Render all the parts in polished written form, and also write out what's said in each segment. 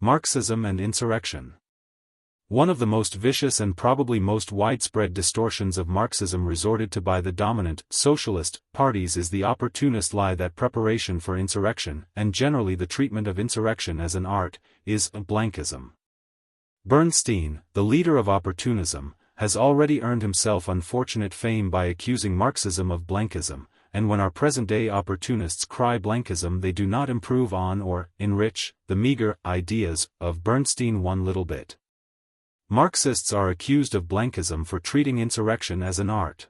Marxism and Insurrection. One of the most vicious and probably most widespread distortions of Marxism resorted to by the dominant, socialist, parties is the opportunist lie that preparation for insurrection, and generally the treatment of insurrection as an art, is blankism. Bernstein, the leader of opportunism, has already earned himself unfortunate fame by accusing Marxism of blankism, and when our present-day opportunists cry blankism they do not improve on or enrich the meager ideas of Bernstein one little bit. Marxists are accused of blankism for treating insurrection as an art.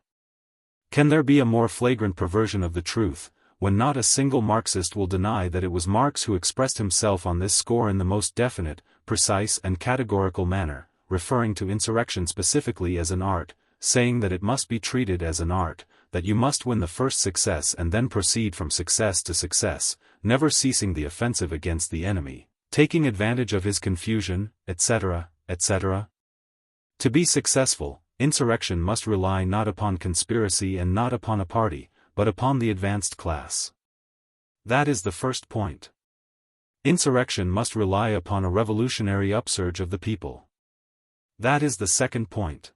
Can there be a more flagrant perversion of the truth, when not a single Marxist will deny that it was Marx who expressed himself on this score in the most definite, precise and categorical manner, referring to insurrection specifically as an art, saying that it must be treated as an art, that you must win the first success and then proceed from success to success, never ceasing the offensive against the enemy, taking advantage of his confusion, etc., etc. To be successful, insurrection must rely not upon conspiracy and not upon a party, but upon the advanced class. That is the first point. Insurrection must rely upon a revolutionary upsurge of the people. That is the second point.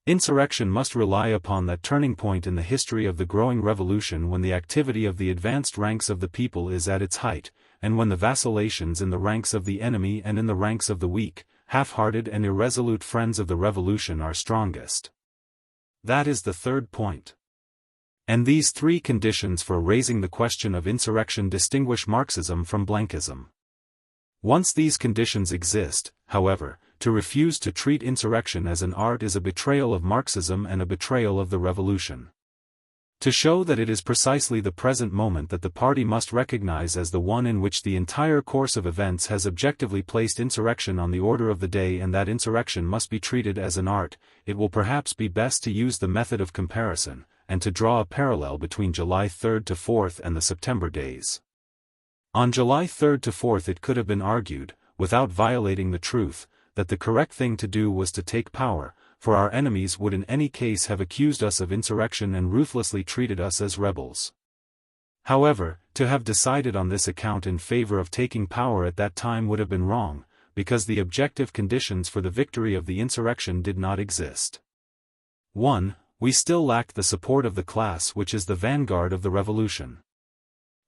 Insurrection must rely upon that turning point in the history of the growing revolution when the activity of the advanced ranks of the people is at its height, and when the vacillations in the ranks of the enemy and in the ranks of the weak, half-hearted and irresolute friends of the revolution are strongest. That is the third point. And these three conditions for raising the question of insurrection distinguish Marxism from blankism. Once these conditions exist, however, to refuse to treat insurrection as an art is a betrayal of Marxism and a betrayal of the revolution. To show that it is precisely the present moment that the party must recognize as the one in which the entire course of events has objectively placed insurrection on the order of the day and that insurrection must be treated as an art, it will perhaps be best to use the method of comparison, and to draw a parallel between July 3rd to 4th and the September days. On July 3rd to 4th it could have been argued, without violating the truth, that the correct thing to do was to take power, for our enemies would in any case have accused us of insurrection and ruthlessly treated us as rebels. However, to have decided on this account in favor of taking power at that time would have been wrong, because the objective conditions for the victory of the insurrection did not exist. 1. We still lacked the support of the class which is the vanguard of the revolution.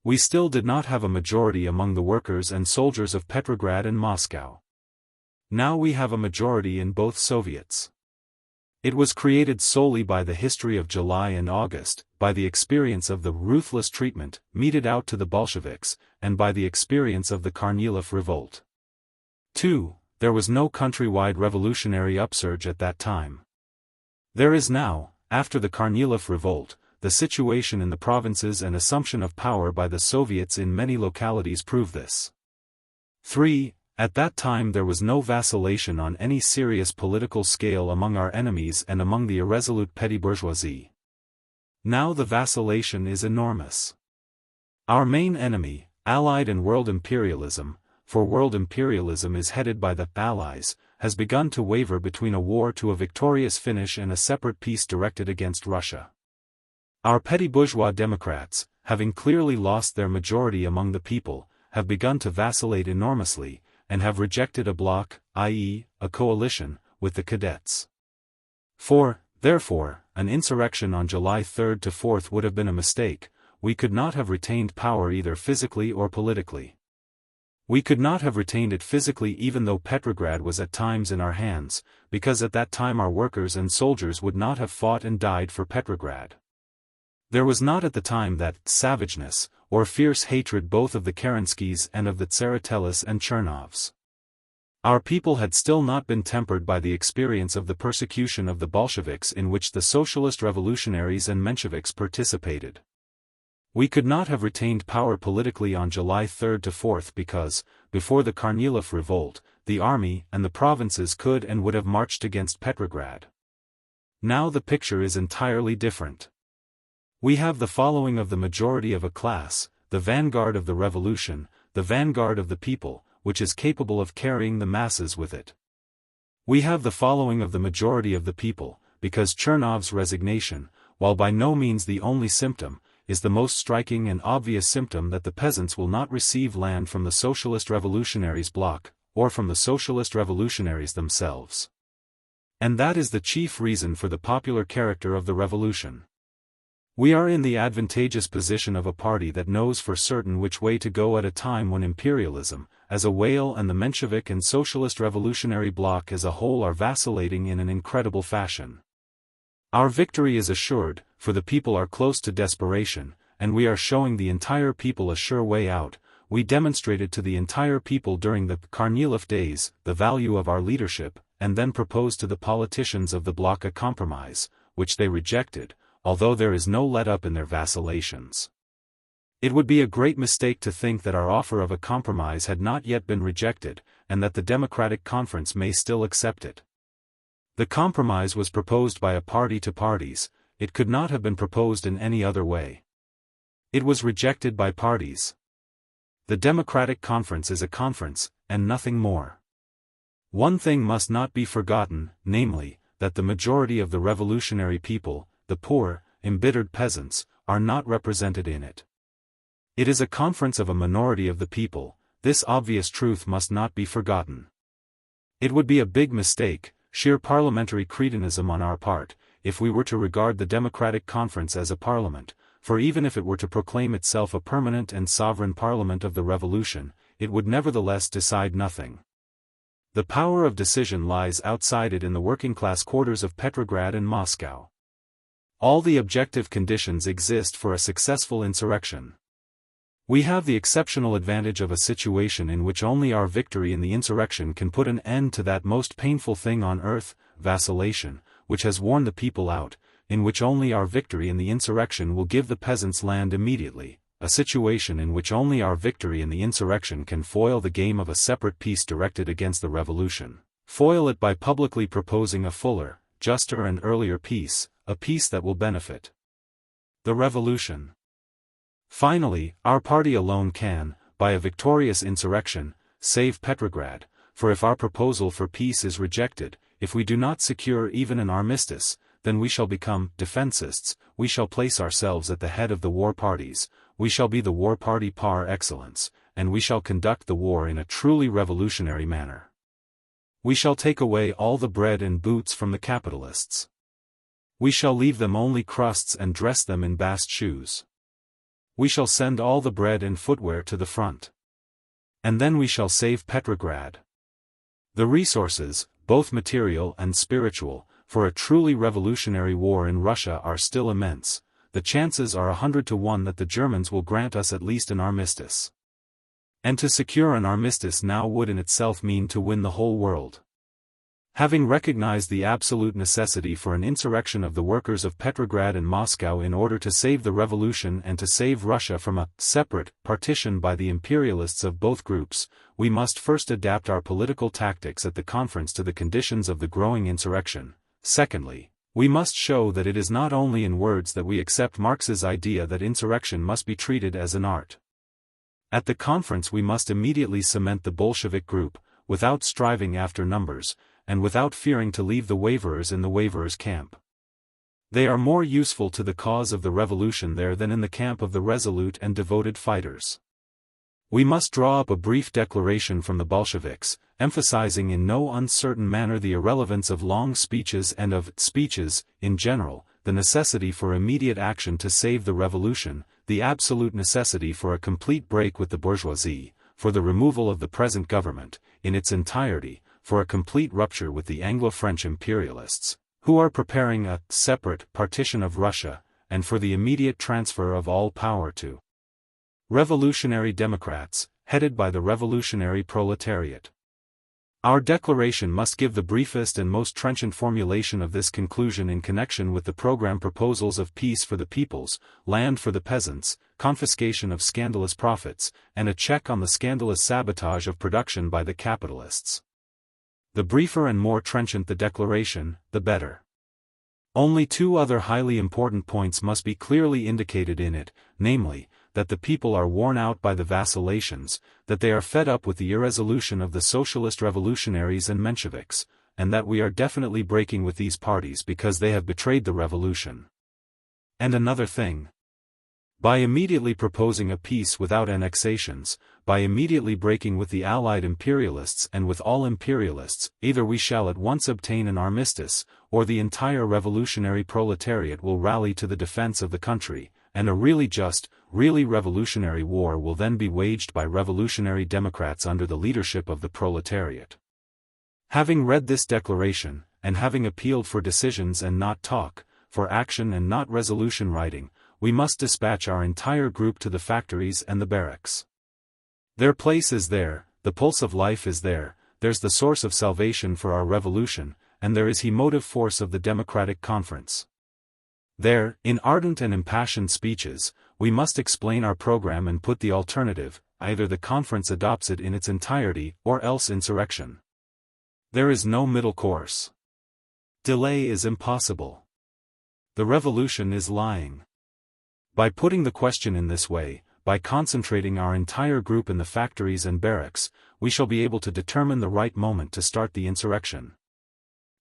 We still did not have a majority among the workers and soldiers of Petrograd and Moscow. Now we have a majority in both Soviets. It was created solely by the history of July and August, by the experience of the ruthless treatment meted out to the Bolsheviks, and by the experience of the Kornilov revolt. 2. There was no countrywide revolutionary upsurge at that time. There is now, after the Kornilov revolt, the situation in the provinces and assumption of power by the Soviets in many localities prove this. 3. At that time there was no vacillation on any serious political scale among our enemies and among the irresolute petty bourgeoisie. Now the vacillation is enormous. Our main enemy, Allied and world imperialism, for world imperialism is headed by the Allies, has begun to waver between a war to a victorious finish and a separate peace directed against Russia. Our petty bourgeois Democrats, having clearly lost their majority among the people, have begun to vacillate enormously, and have rejected a bloc, i.e., a coalition, with the cadets. 4. Therefore, an insurrection on July 3rd to 4th would have been a mistake. We could not have retained power either physically or politically. We could not have retained it physically even though Petrograd was at times in our hands, because at that time our workers and soldiers would not have fought and died for Petrograd. There was not at the time that savageness, or fierce hatred both of the Kerenskys and of the Tseretellis and Chernovs. Our people had still not been tempered by the experience of the persecution of the Bolsheviks in which the socialist revolutionaries and Mensheviks participated. We could not have retained power politically on July 3rd to 4th because, before the Kornilov revolt, the army and the provinces could and would have marched against Petrograd. Now the picture is entirely different. We have the following of the majority of a class, the vanguard of the revolution, the vanguard of the people, which is capable of carrying the masses with it. We have the following of the majority of the people, because Chernov's resignation, while by no means the only symptom, is the most striking and obvious symptom that the peasants will not receive land from the Socialist Revolutionaries bloc, or from the Socialist Revolutionaries themselves. And that is the chief reason for the popular character of the revolution. We are in the advantageous position of a party that knows for certain which way to go at a time when imperialism, as a whale, and the Menshevik and Socialist Revolutionary bloc as a whole are vacillating in an incredible fashion. Our victory is assured, for the people are close to desperation, and we are showing the entire people a sure way out. We demonstrated to the entire people during the Kornilov days the value of our leadership, and then proposed to the politicians of the bloc a compromise, which they rejected, although there is no let-up in their vacillations. It would be a great mistake to think that our offer of a compromise had not yet been rejected, and that the Democratic Conference may still accept it. The compromise was proposed by a party to parties, it could not have been proposed in any other way. It was rejected by parties. The Democratic Conference is a conference, and nothing more. One thing must not be forgotten, namely, that the majority of the revolutionary people, the poor, embittered peasants, are not represented in it. It is a conference of a minority of the people. This obvious truth must not be forgotten. It would be a big mistake, sheer parliamentary cretinism on our part, if we were to regard the Democratic Conference as a parliament, for even if it were to proclaim itself a permanent and sovereign parliament of the revolution, it would nevertheless decide nothing. The power of decision lies outside it in the working-class quarters of Petrograd and Moscow. All the objective conditions exist for a successful insurrection. We have the exceptional advantage of a situation in which only our victory in the insurrection can put an end to that most painful thing on earth, vacillation, which has worn the people out, in which only our victory in the insurrection will give the peasants land immediately, a situation in which only our victory in the insurrection can foil the game of a separate peace directed against the revolution, foil it by publicly proposing a fuller, juster and earlier peace, a peace that will benefit the revolution. Finally, our party alone can, by a victorious insurrection, save Petrograd, for if our proposal for peace is rejected, if we do not secure even an armistice, then we shall become defensists, we shall place ourselves at the head of the war parties, we shall be the war party par excellence, and we shall conduct the war in a truly revolutionary manner. We shall take away all the bread and boots from the capitalists. We shall leave them only crusts and dress them in bast shoes. We shall send all the bread and footwear to the front. And then we shall save Petrograd. The resources, both material and spiritual, for a truly revolutionary war in Russia are still immense. The chances are 100 to 1 that the Germans will grant us at least an armistice. And to secure an armistice now would in itself mean to win the whole world. Having recognized the absolute necessity for an insurrection of the workers of Petrograd and Moscow in order to save the revolution and to save Russia from a separate partition by the imperialists of both groups, we must first adapt our political tactics at the conference to the conditions of the growing insurrection. Secondly, we must show that it is not only in words that we accept Marx's idea that insurrection must be treated as an art. At the conference we must immediately cement the Bolshevik group, without striving after numbers, and without fearing to leave the waverers in the waverers' camp. They are more useful to the cause of the revolution there than in the camp of the resolute and devoted fighters. We must draw up a brief declaration from the Bolsheviks, emphasizing in no uncertain manner the irrelevance of long speeches and of speeches, in general, the necessity for immediate action to save the revolution, the absolute necessity for a complete break with the bourgeoisie, for the removal of the present government, in its entirety, for a complete rupture with the Anglo-French imperialists, who are preparing a separate partition of Russia, and for the immediate transfer of all power to revolutionary democrats, headed by the revolutionary proletariat. Our declaration must give the briefest and most trenchant formulation of this conclusion in connection with the program proposals of peace for the peoples, land for the peasants, confiscation of scandalous profits, and a check on the scandalous sabotage of production by the capitalists. The briefer and more trenchant the declaration, the better. Only two other highly important points must be clearly indicated in it, namely, that the people are worn out by the vacillations, that they are fed up with the irresolution of the socialist revolutionaries and Mensheviks, and that we are definitely breaking with these parties because they have betrayed the revolution. And another thing. By immediately proposing a peace without annexations, by immediately breaking with the Allied imperialists and with all imperialists, either we shall at once obtain an armistice, or the entire revolutionary proletariat will rally to the defense of the country, and a really just, really revolutionary war will then be waged by revolutionary democrats under the leadership of the proletariat. Having read this declaration, and having appealed for decisions and not talk, for action and not resolution writing, we must dispatch our entire group to the factories and the barracks. Their place is there, the pulse of life is there, there's the source of salvation for our revolution, and there is the motive force of the democratic conference. There, in ardent and impassioned speeches, we must explain our program and put the alternative, either the conference adopts it in its entirety or else insurrection. There is no middle course. Delay is impossible. The revolution is lying. By putting the question in this way, by concentrating our entire group in the factories and barracks, we shall be able to determine the right moment to start the insurrection.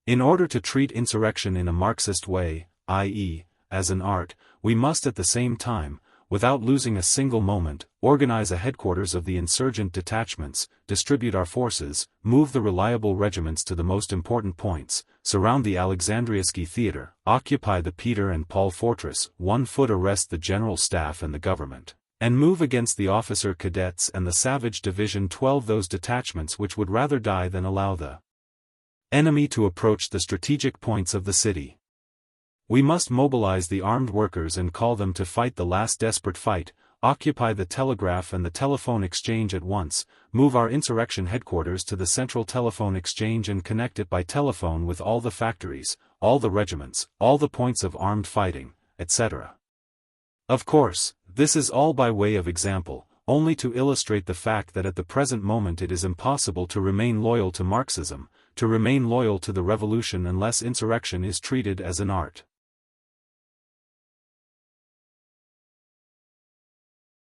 In order to treat insurrection in a Marxist way, i.e., as an art, we must at the same time, without losing a single moment, organize a headquarters of the insurgent detachments, distribute our forces, move the reliable regiments to the most important points, surround the Alexandrievsky Theater, occupy the Peter and Paul Fortress, 1 foot arrest the general staff and the government, and move against the officer cadets and the Savage Division 12, those detachments which would rather die than allow the enemy to approach the strategic points of the city. We must mobilize the armed workers and call them to fight the last desperate fight, occupy the telegraph and the telephone exchange at once, move our insurrection headquarters to the central telephone exchange and connect it by telephone with all the factories, all the regiments, all the points of armed fighting, etc. Of course, this is all by way of example, only to illustrate the fact that at the present moment it is impossible to remain loyal to Marxism, to remain loyal to the revolution unless insurrection is treated as an art.